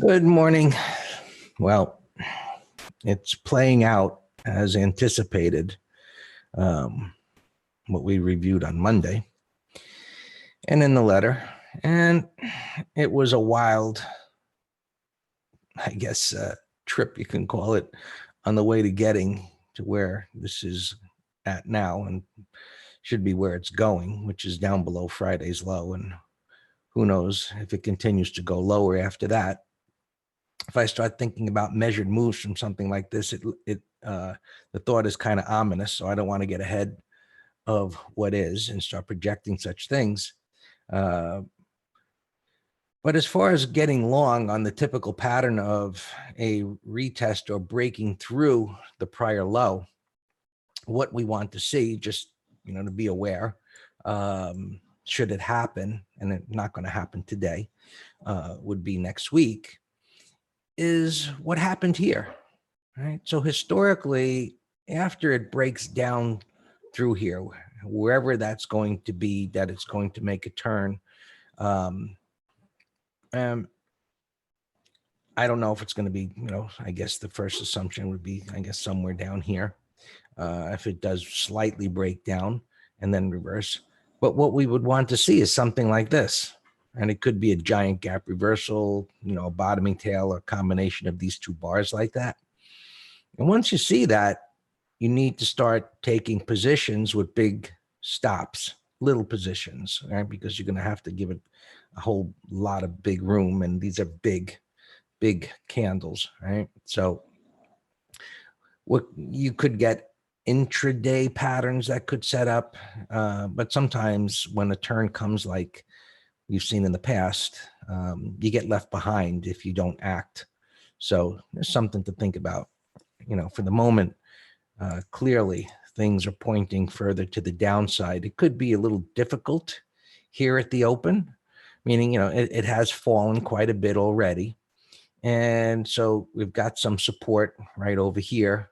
Good morning. Well, it's playing out as anticipated, what we reviewed on Monday and in the letter. And it was a wild, I guess, trip, you can call it, on the way to getting to where this is at now and should be where it's going, which is down below Friday's low. And who knows if it continues to go lower after that. If I start thinking about measured moves from something like this, the thought is kind of ominous. So I don't want to get ahead of what is and start projecting such things. But as far as getting long on the typical pattern of a retest or breaking through the prior low, what we want to see, just to be aware, should it happen, and it's not going to happen today, would be next week, is what happened here, right? So historically, after it breaks down through here, wherever that's going to be, that it's going to make a turn. I don't know if it's going to be, I guess the first assumption would be, somewhere down here. If it does slightly break down and then reverse. But what we would want to see is something like this. And it could be a giant gap reversal, a bottoming tail, or a combination of these two bars like that. And once you see that, you need to start taking positions with big stops, little positions, right? Because you're going to have to give it a whole lot of big room. And these are big candles, right? So what you could get intraday patterns that could set up. But sometimes when a turn comes like we've seen in the past, you get left behind if you don't act. So there's something to think about. For the moment, clearly things are pointing further to the downside. It could be a little difficult here at the open, meaning, it has fallen quite a bit already. And so we've got some support right over here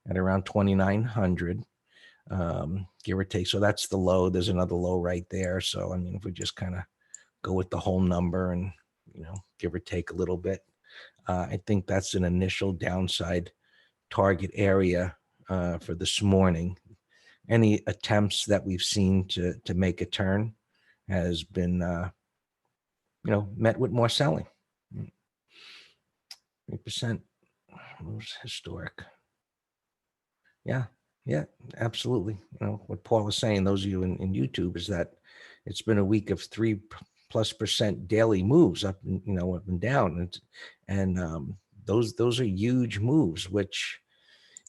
at around 2,900, give or take. So that's the low. There's another low right there. So, if we just kind of go with the whole number and, give or take a little bit, I think that's an initial downside target area for this morning. Any attempts that we've seen to make a turn has been, met with more selling. 3% moves historic. Yeah, absolutely. What Paul was saying, those of you in YouTube, is that it's been a week of 3+% daily moves up and down. And those are huge moves, which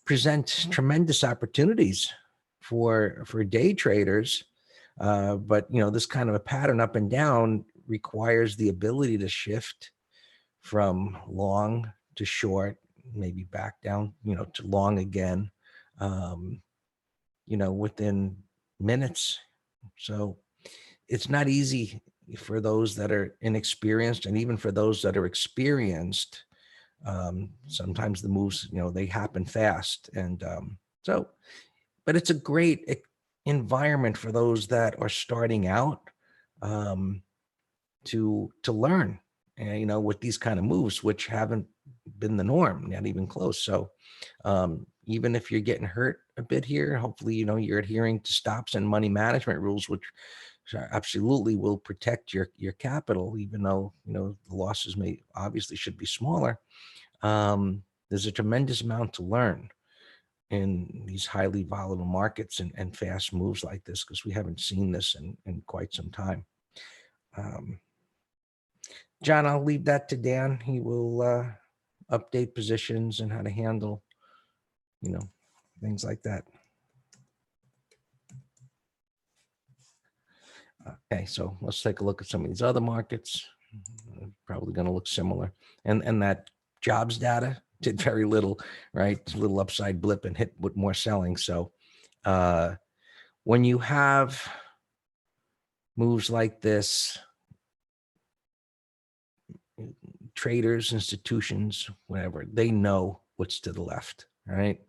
present tremendous opportunities for day traders. But this kind of a pattern up and down requires the ability to shift from long to short, maybe back down, to long again, within minutes. So it's not easy for those that are inexperienced, and even for those that are experienced. Sometimes the moves, they happen fast. And but it's a great environment for those that are starting out to learn, with these kind of moves, which haven't been the norm, not even close. So even if you're getting hurt a bit here, hopefully, you're adhering to stops and money management rules, which absolutely will protect your capital, even though, the losses should be smaller. There's a tremendous amount to learn in these highly volatile markets and fast moves like this, because we haven't seen this in quite some time. John, I'll leave that to Dan. He will update positions and how to handle, things like that. Okay, so let's take a look at some of these other markets. Probably going to look similar. And that jobs data did very little, right? It's a little upside blip and hit with more selling. So when you have moves like this, traders, institutions, whatever, they know what's to the left, right?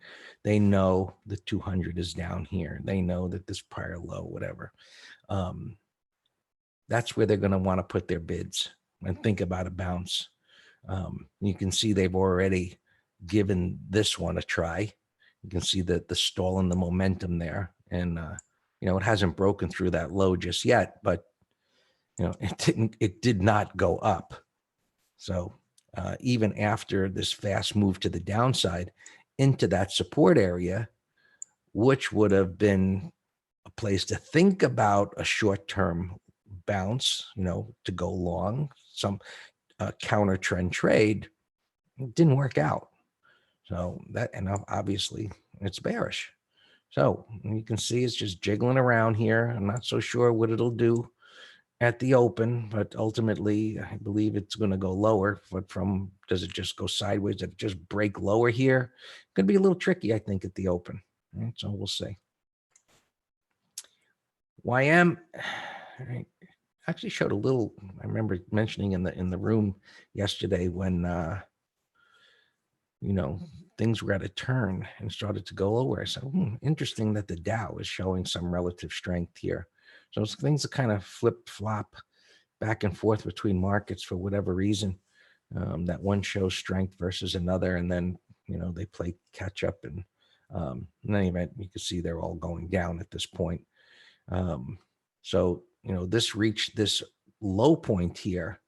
They know the 200 is down here. They know that this prior low, whatever. That's where they're going to want to put their bids and think about a bounce. You can see they've already given this one a try. You can see the stall in the momentum there. And, it hasn't broken through that low just yet, but, it did not go up. So even after this fast move to the downside into that support area, which would have been a place to think about a short-term bounce, to go long, some counter trend trade, it didn't work out. So that, and obviously it's bearish. So you can see it's just jiggling around here. I'm not so sure what it'll do at the open, but ultimately I believe it's going to go lower. But does it just go sideways? Does it just break lower here? Going to be a little tricky, I think, at the open. Right, so we'll see. YM actually showed a little. I remember mentioning in the room yesterday when things were at a turn and started to go lower. I said, interesting that the Dow is showing some relative strength here. So things are kind of flip-flop back and forth between markets for whatever reason. That one shows strength versus another, and then they play catch up. And in any event, you can see they're all going down at this point. So this reached this low point here,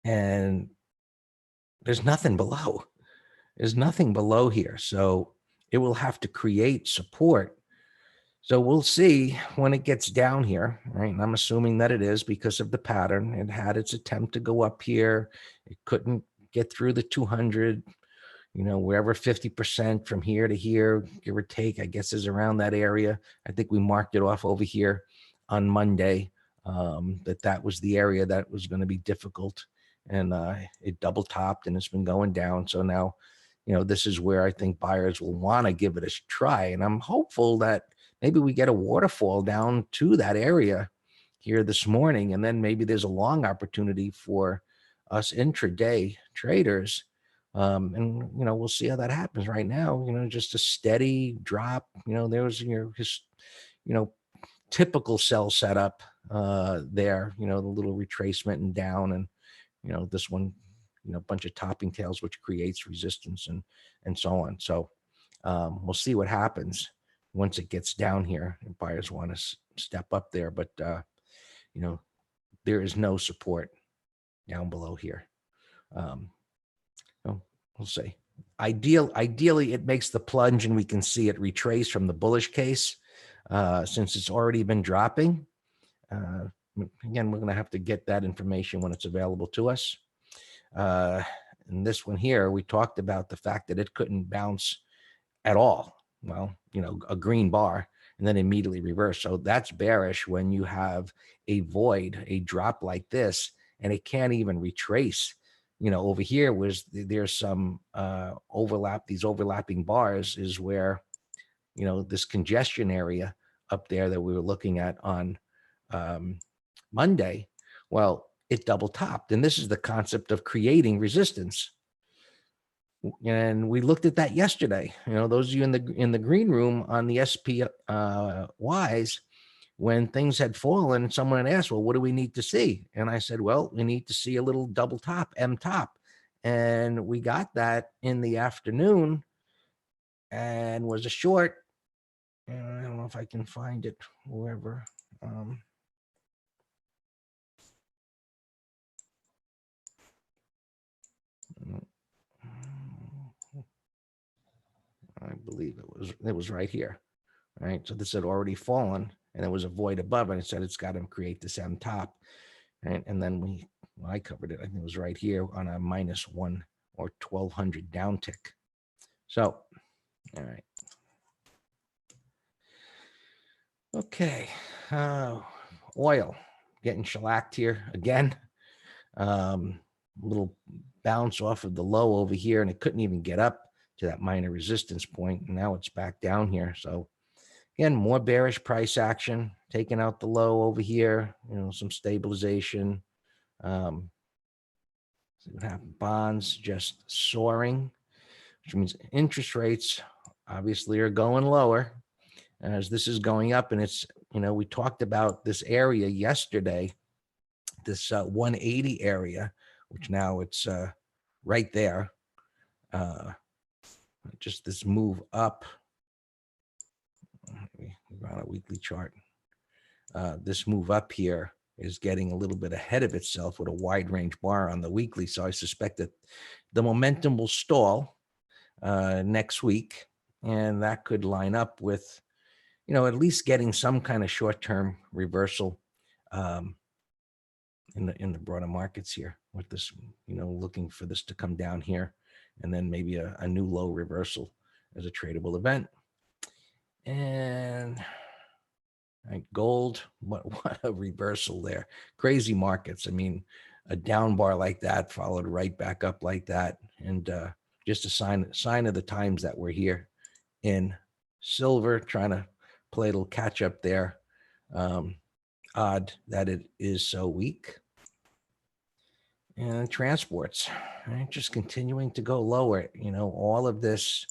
and there's nothing below. There's nothing below here, so it will have to create support. So we'll see when it gets down here, right? And I'm assuming that it is because of the pattern. It had its attempt to go up here. It couldn't get through the 200, wherever 50% from here to here, give or take, I guess is around that area. I think we marked it off over here on Monday, that was the area that was going to be difficult. And it double topped and it's been going down. So now, this is where I think buyers will want to give it a try. And I'm hopeful that maybe we get a waterfall down to that area here this morning. And then maybe there's a long opportunity for us intraday traders. And, we'll see how that happens right now. Just a steady drop. There was your, typical sell setup there, the little retracement and down. And, this one, a bunch of topping tails, which creates resistance and so on. So we'll see what happens once it gets down here. And buyers want to step up there, but there is no support down below here. We'll see. Ideally, it makes the plunge and we can see it retrace from the bullish case since it's already been dropping. Again, we're going to have to get that information when it's available to us. And this one here, we talked about the fact that it couldn't bounce at all. Well, a green bar and then immediately reverse. So that's bearish when you have a void, a drop like this, and it can't even retrace. Over here there's some overlap. These overlapping bars is where, this congestion area up there that we were looking at on Monday. Well, it double topped. And this is the concept of creating resistance. And we looked at that yesterday. Those of you in the green room on the SPYs, when things had fallen, someone had asked, well, what do we need to see? And I said, well, we need to see a little double top, M top. And we got that in the afternoon and was a short. And I don't know if I can find it wherever. I believe it was right here, right? So this had already fallen, and there was a void above, and it said it's got to create this M top, right? And then I covered it. I think it was right here on a -1 or 1200 down tick. So, all right, okay. Oil getting shellacked here again. Little bounce off of the low over here, and it couldn't even get up to that minor resistance point. And now it's back down here. So again, more bearish price action, taking out the low over here, some stabilization. See what happened. Bonds just soaring, which means interest rates obviously are going lower as this is going up. And it's, we talked about this area yesterday, this 180 area, which now it's right there. Just this move up. We're on a weekly chart. This move up here is getting a little bit ahead of itself with a wide range bar on the weekly. So I suspect that the momentum will stall next week, and that could line up with, at least getting some kind of short-term reversal in the broader markets here with this, looking for this to come down here, and then maybe a new low reversal as a tradable event. And right, gold, what a reversal there. Crazy markets. I mean, a down bar like that followed right back up like that, and just a sign of the times that we're here. In silver, trying to play a little catch up there. Odd that it is so weak. And transports, right, just continuing to go lower. All of this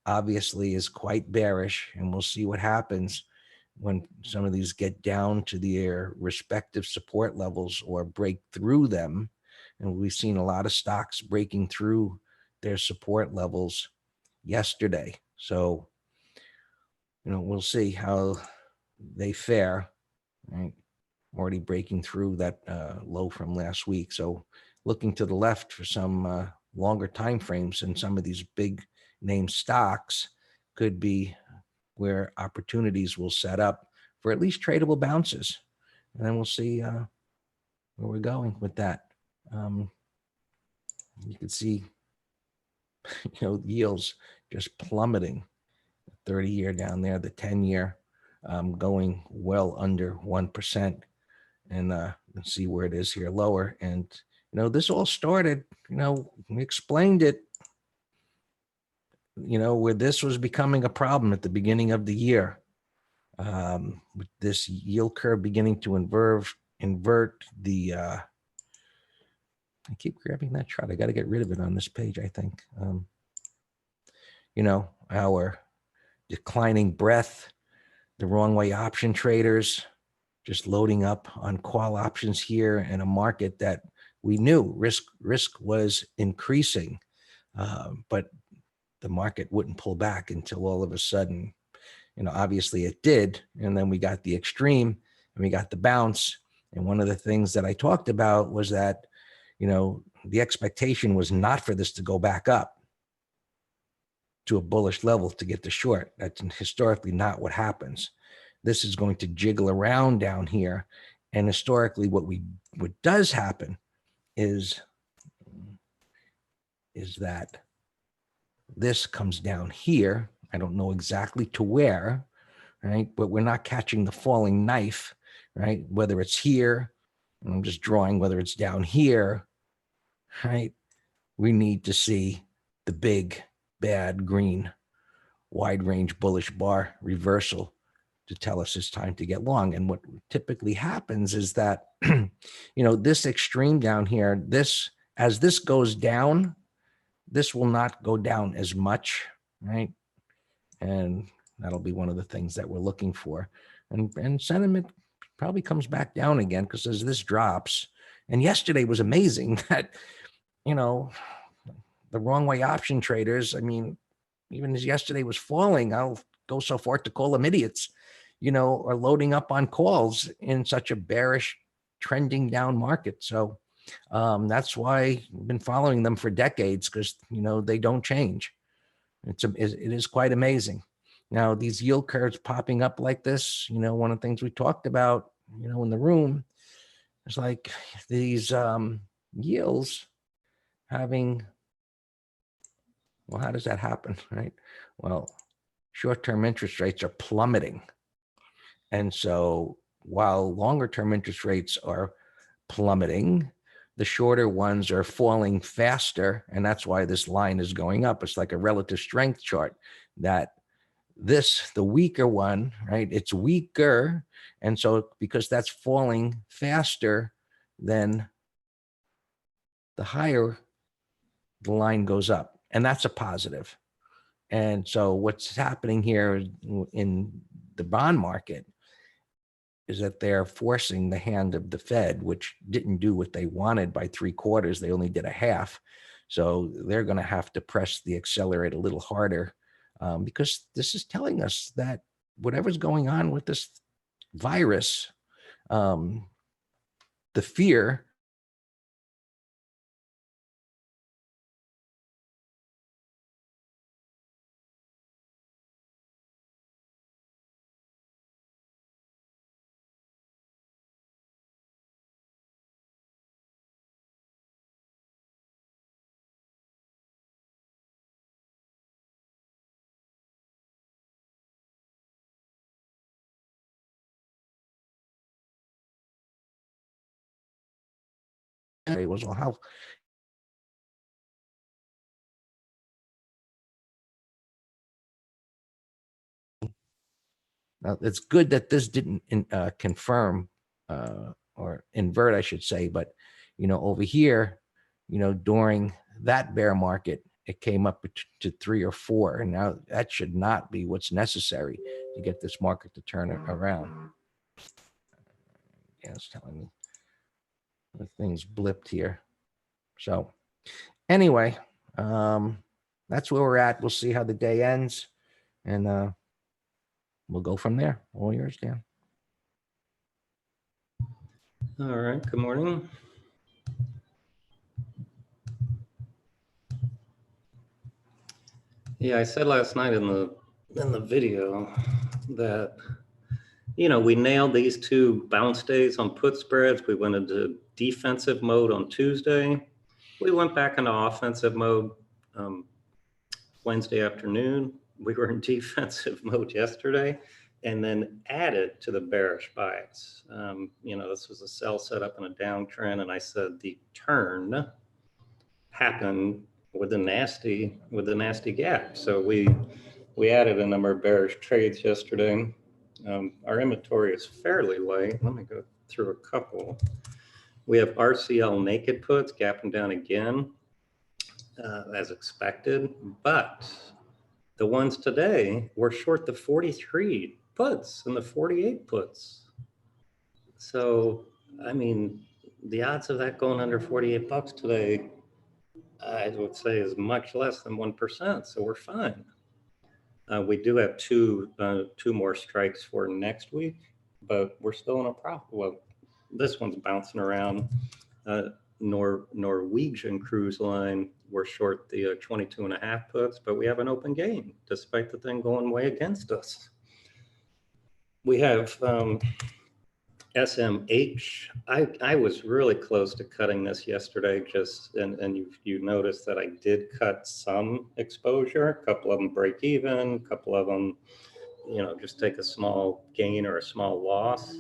obviously is quite bearish, and we'll see what happens when some of these get down to their respective support levels or break through them. And we've seen a lot of stocks breaking through their support levels yesterday. So, we'll see how they fare, right? Already breaking through that low from last week. So looking to the left for some longer time frames, and some of these big name stocks could be where opportunities will set up for at least tradable bounces. And then we'll see where we're going with that. You can see, yields just plummeting. 30-year down there, the 10-year going well under 1%. And let's see where it is here lower. And, this all started, we explained it, where this was becoming a problem at the beginning of the year, with this yield curve beginning to invert the, I keep grabbing that chart. I got to get rid of it on this page, I think. Our declining breadth, the wrong way option traders, just loading up on call options here in a market that we knew risk was increasing, but the market wouldn't pull back until all of a sudden, obviously it did. And then we got the extreme and we got the bounce. And one of the things that I talked about was that, the expectation was not for this to go back up to a bullish level to get the short. That's historically not what happens. This is going to jiggle around down here. And historically, what does happen is that this comes down here. I don't know exactly to where, right? But we're not catching the falling knife, right? Whether it's here, I'm just drawing, whether it's down here, right? We need to see the big, bad green wide range bullish bar reversal to tell us it's time to get long. And what typically happens is that, this extreme down here, as this goes down, this will not go down as much, right? And that'll be one of the things that we're looking for. And sentiment probably comes back down again, because as this drops, and yesterday was amazing that, the wrong way option traders, I mean, even as yesterday was falling, I'll go so far to call them idiots, are loading up on calls in such a bearish trending down market. So that's why I've been following them for decades, because, they don't change. It is quite amazing. Now, these yield curves popping up like this, one of the things we talked about, in the room, is like these yields having, well, how does that happen, right? Well, short-term interest rates are plummeting. And so while longer-term interest rates are plummeting, the shorter ones are falling faster. And that's why this line is going up. It's like a relative strength chart, that the weaker one, right? It's weaker. And so because that's falling faster than the higher, the line goes up. And that's a positive. And so what's happening here in the bond market is that they're forcing the hand of the Fed, which didn't do what they wanted by 3/4. They only did a half. So they're going to have to press the accelerator a little harder, because this is telling us that whatever's going on with this virus, the fear was, well, how now, it's good that this didn't confirm or invert, I should say. But, over here, during that bear market, it came up to 3 or 4. And now that should not be what's necessary to get this market to turn around. Yeah, it's telling me the things blipped here. So anyway, that's where we're at. We'll see how the day ends. And we'll go from there. All yours, Dan. All right, good morning. Yeah, I said last night in the video that, we nailed these 2 bounce days on put spreads. We went into defensive mode on Tuesday. We went back into offensive mode Wednesday afternoon. We were in defensive mode yesterday, and then added to the bearish bias. This was a sell setup and a downtrend, and I said the turn happened with a nasty gap. So we added a number of bearish trades yesterday. Our inventory is fairly light. Let me go through a couple. We have RCL naked puts gapping down again, as expected, but the ones today were short the 43 puts and the 48 puts. So, I mean, the odds of that going under 48 bucks today, I would say, is much less than 1%. So we're fine. We do have two more strikes for next week, but we're still in a profit. Well, this one's bouncing around. Norwegian Cruise Line, we're short the 22.5 puts, but we have an open game despite the thing going way against us. We have SMH. I was really close to cutting this yesterday, and you noticed that I did cut some exposure. A couple of them break even, a couple of them, just take a small gain or a small loss.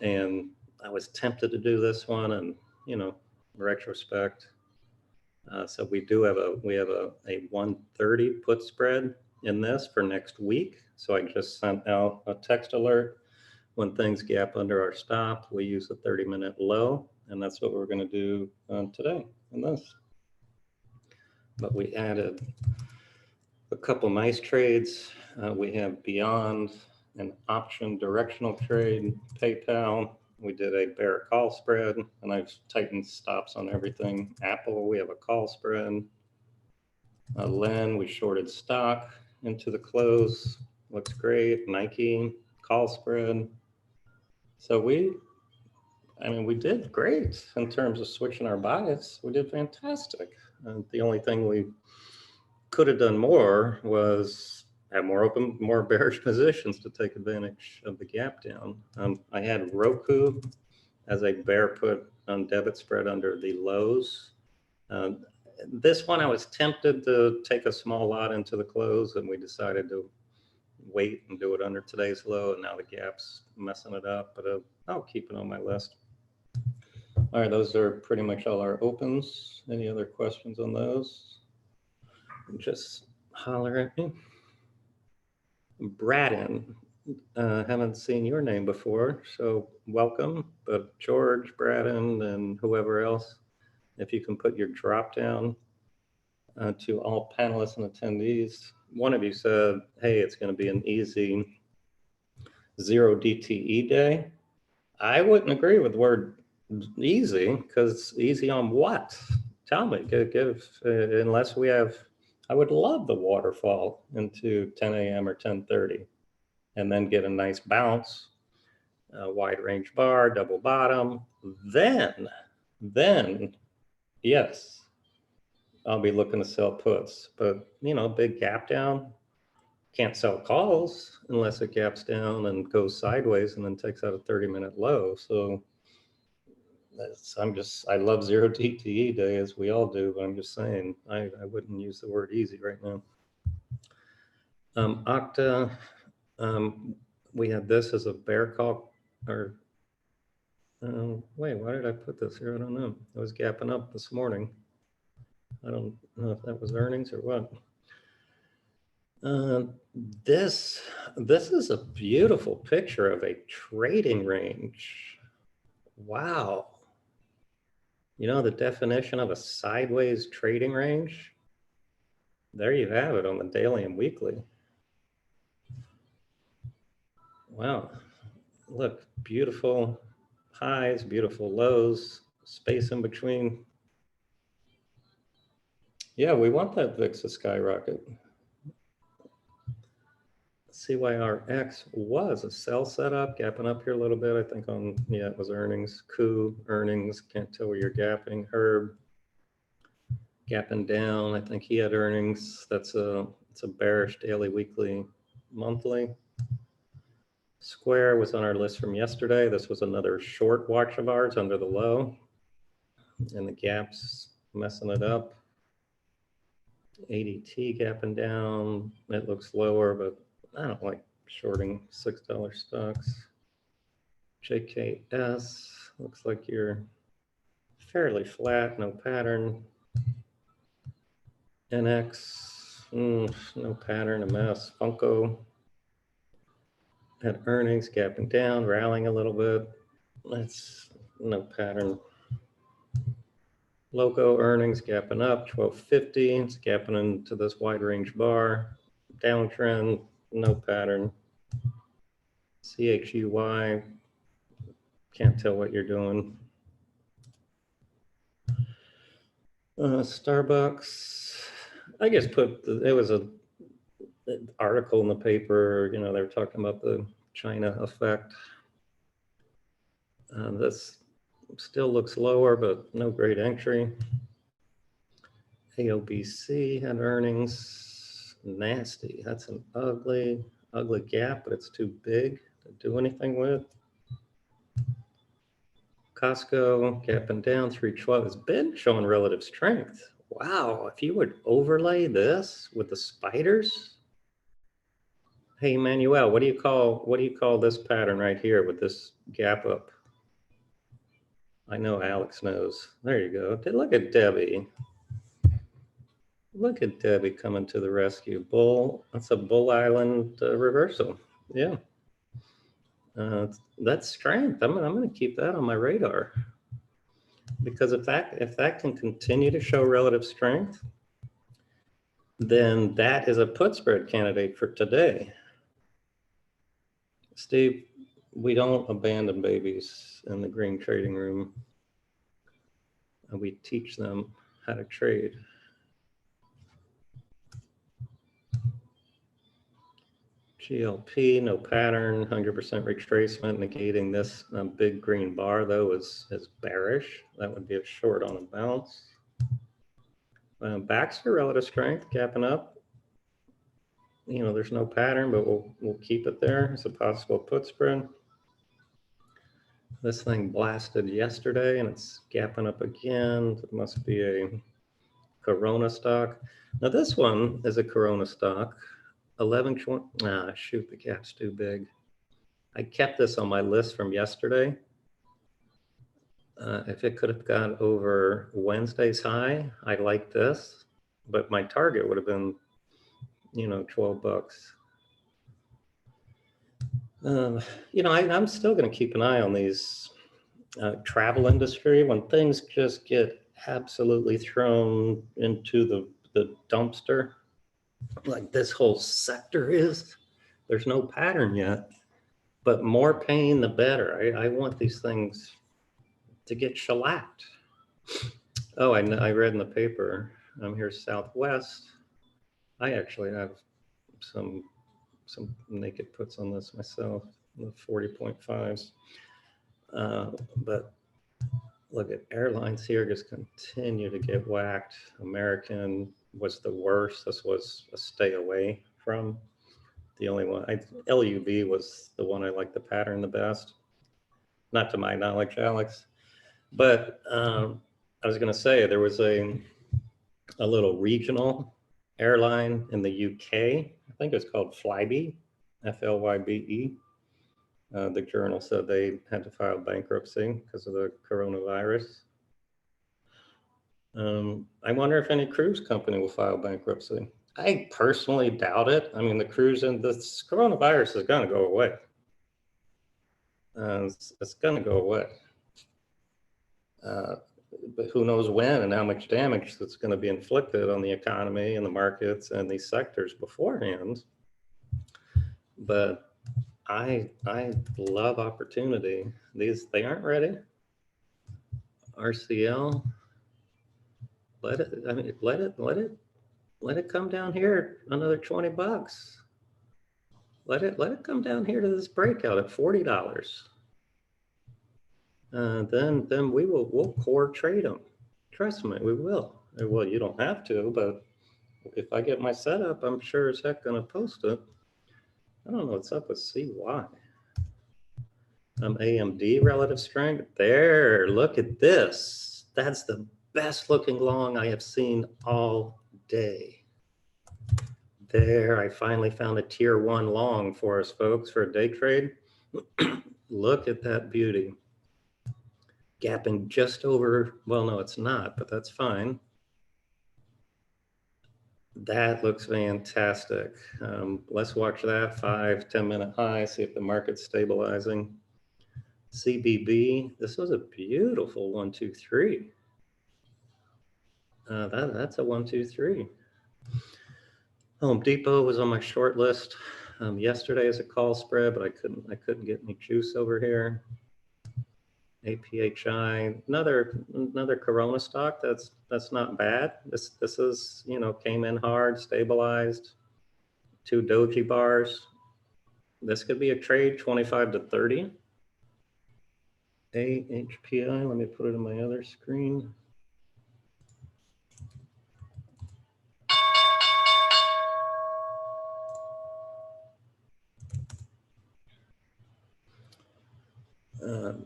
And I was tempted to do this one, and retrospect. So we have a 130 put spread in this for next week. So I just sent out a text alert. When things gap under our stop, we use the 30-minute low, and that's what we're going to do today in this. But we added a couple nice trades. We have beyond an option directional trade, PayPal. We did a bear call spread, and I've tightened stops on everything. Apple, we have a call spread. Len, we shorted stock into the close. Looks great. Nike, call spread. So we did great in terms of switching our bias. We did fantastic. The only thing we could have done more was have more bearish positions to take advantage of the gap down. I had Roku as a bear put on debit spread under the lows. This one I was tempted to take a small lot into the close, and we decided to wait and do it under today's low, and now the gap's messing it up, but I'll keep it on my list. All right, those are pretty much all our opens. Any other questions on those? Just holler at me. Braden, haven't seen your name before, so welcome. But George, Braden, and whoever else, if you can put your drop down to all panelists and attendees. One of you said, hey, it's going to be an easy 0 DTE day. I wouldn't agree with the word easy, because easy on what? tell me, unless we have, I would love the waterfall into 10 a.m. or 10:30 and then get a nice bounce, wide range bar, double bottom. Then yes, I'll be looking to sell puts, but big gap down, can't sell calls unless it gaps down and goes sideways and then takes out a 30-minute low. So I love zero DTE day, as we all do, but I'm just saying, I wouldn't use the word easy right now. Octa, we had this as a bear call, or wait, why did I put this here? I don't know. I was gapping up this morning. I don't know if that was earnings or what. This is a beautiful picture of a trading range. Wow. The definition of a sideways trading range? There you have it on the daily and weekly. Wow. Look, beautiful highs, beautiful lows, space in between. Yeah, we want that VIX to skyrocket. CYRX was a sell setup, gapping up here a little bit. I think it was earnings. Coup, earnings, can't tell where you're gapping. Herb, gapping down. I think he had earnings. It's a bearish daily, weekly, monthly. Square was on our list from yesterday. This was another short watch of ours under the low. And the gaps messing it up. ADT gapping down. It looks lower, but I don't like shorting $6 stocks. JKS looks like you're fairly flat, no pattern. NX, no pattern, a mess. Funko had earnings gapping down, rallying a little bit. That's no pattern. Logo earnings gapping up, 1250. It's gapping into this wide range bar. Downtrend, no pattern. CHUY, can't tell what you're doing. Starbucks, I guess it was an article in the paper, they were talking about the China effect. This still looks lower, but no great entry. AOBC had earnings, nasty. That's an ugly gap, but it's too big to do anything with. Costco gapping down, 312. It's been showing relative strength. Wow, if you would overlay this with the spiders. Hey, Manuel, what do you call this pattern right here with this gap up? I know Alex knows. There you go. Look at Debbie. Look at Debbie coming to the rescue. That's a Bull Island reversal. Yeah. That's strength. I'm going to keep that on my radar, because if that can continue to show relative strength, then that is a put spread candidate for today. Steve, we don't abandon babies in the green trading room. We teach them how to trade. GLP, no pattern, 100% retracement, negating this big green bar, though, is bearish. That would be a short on a bounce. Baxter, relative strength, gapping up. There's no pattern, but we'll keep it there. It's a possible put spread. This thing blasted yesterday, and it's gapping up again. It must be a Corona stock. Now, this one is a Corona stock. 1120. Shoot, the gap's too big. I kept this on my list from yesterday. If it could have got over Wednesday's high, I like this, but my target would have been, $12. I'm still going to keep an eye on these travel industry. When things just get absolutely thrown into the dumpster, like this whole sector is, there's no pattern yet, but more pain the better. I want these things to get shellacked. Oh, I read in the paper, here's Southwest. I actually have some naked puts on this myself, the 40.5s. But look at airlines here just continue to get whacked. American was the worst. This was a stay away from. The only one, LUV was the one I liked the pattern the best. Not to my knowledge, Alex. But I was going to say there was a little regional airline in the UK. I think it's called Flybe, Flybe. The journal said they had to file bankruptcy because of the coronavirus. I wonder if any cruise company will file bankruptcy. I personally doubt it. I mean, the cruise and this coronavirus is going to go away. It's going to go away. But who knows when and how much damage that's going to be inflicted on the economy and the markets and these sectors beforehand. But I love opportunity. They aren't ready. RCL, let it come down here another 20 bucks. Let it come down here to this breakout at $40. Then we'll core trade them. Trust me, we will. Well, you don't have to, but if I get my setup, I'm sure as heck gonna post it. I don't know what's up with CY. AMD relative strength. There, look at this. That's the best looking long I have seen all day. There, I finally found a tier 1 long for us folks for a day trade. Look at that beauty. Gapping just over, well, no, it's not, but that's fine. That looks fantastic. Let's watch that 5-10 minute high, see if the market's stabilizing. CBB, this was a beautiful 1, 2, 3. That's a 1, 2, 3. Home Depot was on my short list yesterday as a call spread, but I couldn't get any juice over here. APHI, another Corona stock that's not bad. This is, you know, came in hard, stabilized, 2 doji bars. This could be a trade 25 to 30. AHPI, let me put it on my other screen.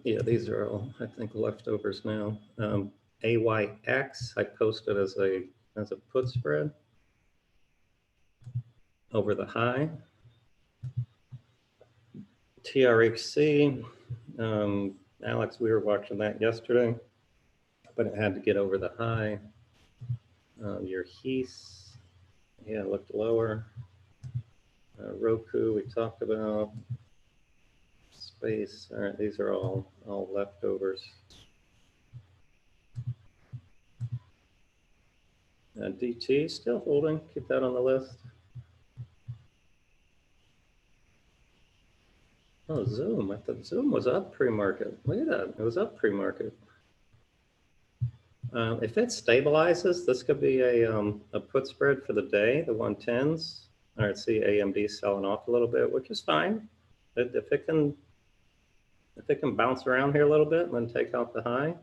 Yeah, these are all, I think, leftovers now. AYX, I posted as a put spread over the high. TRHC, Alex, we were watching that yesterday, but it had to get over the high. Your Heath, yeah, it looked lower. Roku, we talked about. Space, all right, these are all leftovers. DT still holding, keep that on the list. Oh, Zoom, I thought Zoom was up pre-market. Look at that, it was up pre-market. If it stabilizes, this could be a put spread for the day, the 110s. All right, see AMD selling off a little bit, which is fine. If it can bounce around here a little bit and then take out the high,